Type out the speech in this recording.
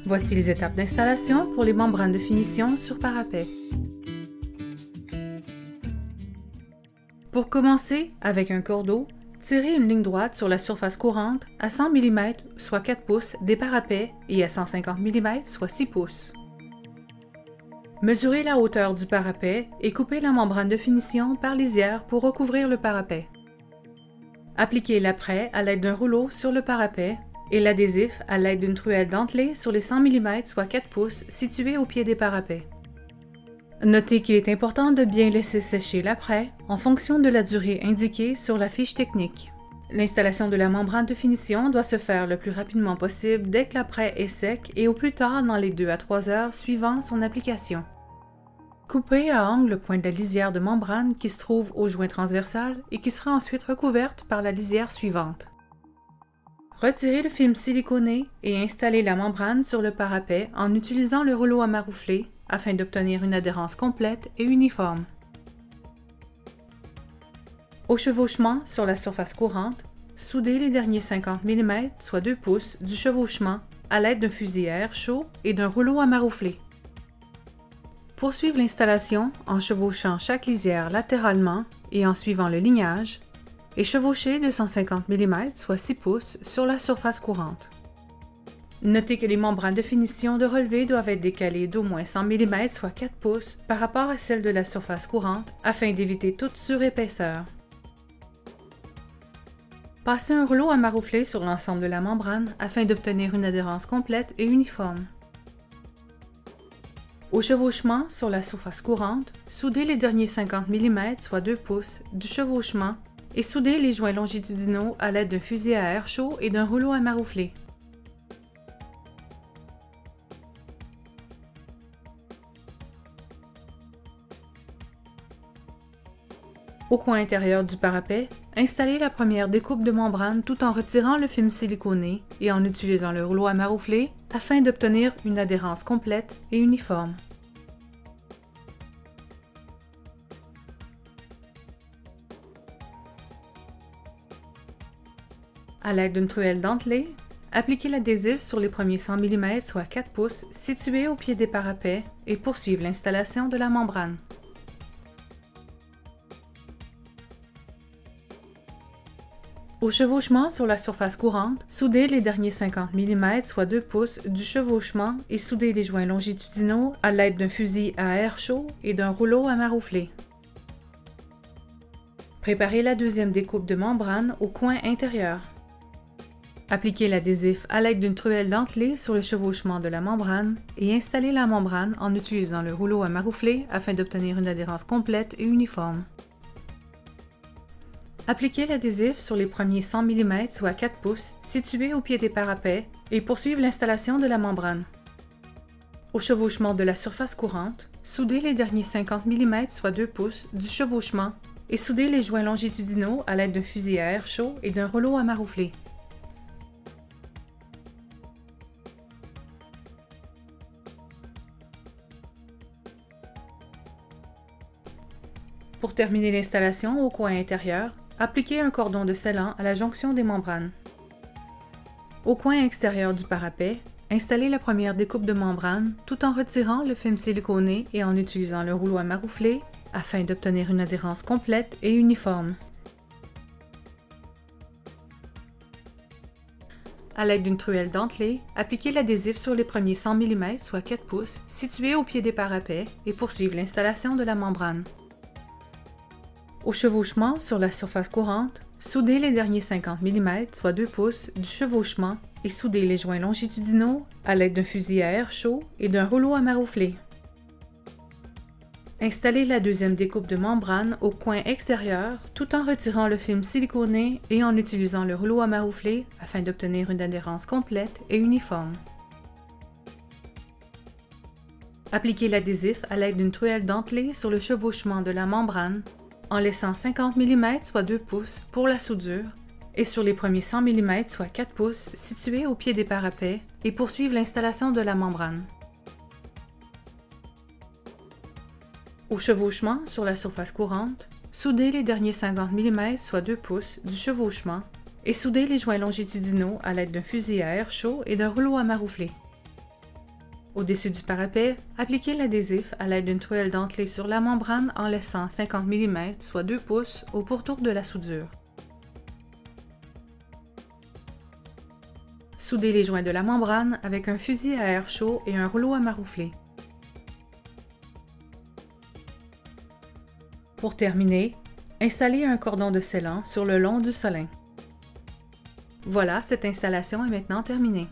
Voici les étapes d'installation pour les membranes de finition sur parapet. Pour commencer, avec un cordeau, tirez une ligne droite sur la surface courante à 100 mm, soit 4 pouces, des parapets et à 150 mm, soit 6 pouces. Mesurez la hauteur du parapet et coupez la membrane de finition par lisière pour recouvrir le parapet. Appliquez l'apprêt à l'aide d'un rouleau sur le parapet et l'adhésif à l'aide d'une truelle dentelée sur les 100 mm, soit 4 pouces, situés au pied des parapets. Notez qu'il est important de bien laisser sécher l'apprêt en fonction de la durée indiquée sur la fiche technique. L'installation de la membrane de finition doit se faire le plus rapidement possible dès que l'apprêt est sec et au plus tard dans les 2 à 3 heures suivant son application. Coupez à angle le coin de la lisière de membrane qui se trouve au joint transversal et qui sera ensuite recouverte par la lisière suivante. Retirez le film siliconé et installez la membrane sur le parapet en utilisant le rouleau à maroufler afin d'obtenir une adhérence complète et uniforme. Au chevauchement sur la surface courante, soudez les derniers 50 mm, soit 2 pouces, du chevauchement à l'aide d'un fusil à air chaud et d'un rouleau à maroufler. Poursuivre l'installation en chevauchant chaque lisière latéralement et en suivant le lignage, et chevaucher de 150 mm, soit 6 pouces, sur la surface courante. Notez que les membranes de finition de relevé doivent être décalées d'au moins 100 mm, soit 4 pouces, par rapport à celles de la surface courante, afin d'éviter toute surépaisseur. Passez un rouleau à maroufler sur l'ensemble de la membrane afin d'obtenir une adhérence complète et uniforme. Au chevauchement sur la surface courante, soudez les derniers 50 mm, soit 2 pouces, du chevauchement et soudez les joints longitudinaux à l'aide d'un fusil à air chaud et d'un rouleau à maroufler. Au coin intérieur du parapet, installez la première découpe de membrane tout en retirant le film siliconé et en utilisant le rouleau à maroufler afin d'obtenir une adhérence complète et uniforme. À l'aide d'une truelle dentelée, appliquez l'adhésif sur les premiers 100 mm, soit 4 pouces, situés au pied des parapets et poursuivre l'installation de la membrane. Au chevauchement sur la surface courante, soudez les derniers 50 mm, soit 2 pouces, du chevauchement et soudez les joints longitudinaux à l'aide d'un fusil à air chaud et d'un rouleau à maroufler. Préparez la deuxième découpe de membrane au coin intérieur. Appliquez l'adhésif à l'aide d'une truelle dentelée sur le chevauchement de la membrane et installez la membrane en utilisant le rouleau à maroufler afin d'obtenir une adhérence complète et uniforme. Appliquez l'adhésif sur les premiers 100 mm, soit 4 pouces, situés au pied des parapets et poursuivre l'installation de la membrane. Au chevauchement de la surface courante, soudez les derniers 50 mm, soit 2 pouces, du chevauchement et soudez les joints longitudinaux à l'aide d'un fusil à air chaud et d'un rouleau à maroufler. Pour terminer l'installation au coin intérieur, appliquez un cordon de scellant à la jonction des membranes. Au coin extérieur du parapet, installez la première découpe de membrane tout en retirant le film siliconé et en utilisant le rouleau à maroufler afin d'obtenir une adhérence complète et uniforme. À l'aide d'une truelle dentelée, appliquez l'adhésif sur les premiers 100 mm, soit 4 pouces, situés au pied des parapets et poursuivre l'installation de la membrane. Au chevauchement sur la surface courante, soudez les derniers 50 mm, soit 2 pouces, du chevauchement et soudez les joints longitudinaux à l'aide d'un fusil à air chaud et d'un rouleau à maroufler. Installez la deuxième découpe de membrane au coin extérieur tout en retirant le film siliconé et en utilisant le rouleau à maroufler afin d'obtenir une adhérence complète et uniforme. Appliquez l'adhésif à l'aide d'une truelle dentelée sur le chevauchement de la membrane en laissant 50 mm, soit 2 pouces, pour la soudure, et sur les premiers 100 mm, soit 4 pouces, situés au pied des parapets, et poursuivre l'installation de la membrane. Au chevauchement sur la surface courante, soudez les derniers 50 mm, soit 2 pouces, du chevauchement, et soudez les joints longitudinaux à l'aide d'un fusil à air chaud et d'un rouleau à maroufler. Au-dessus du parapet, appliquez l'adhésif à l'aide d'une truelle dentelée sur la membrane en laissant 50 mm, soit 2 pouces, au pourtour de la soudure. Soudez les joints de la membrane avec un fusil à air chaud et un rouleau à maroufler. Pour terminer, installez un cordon de scellant sur le long du solin. Voilà, cette installation est maintenant terminée.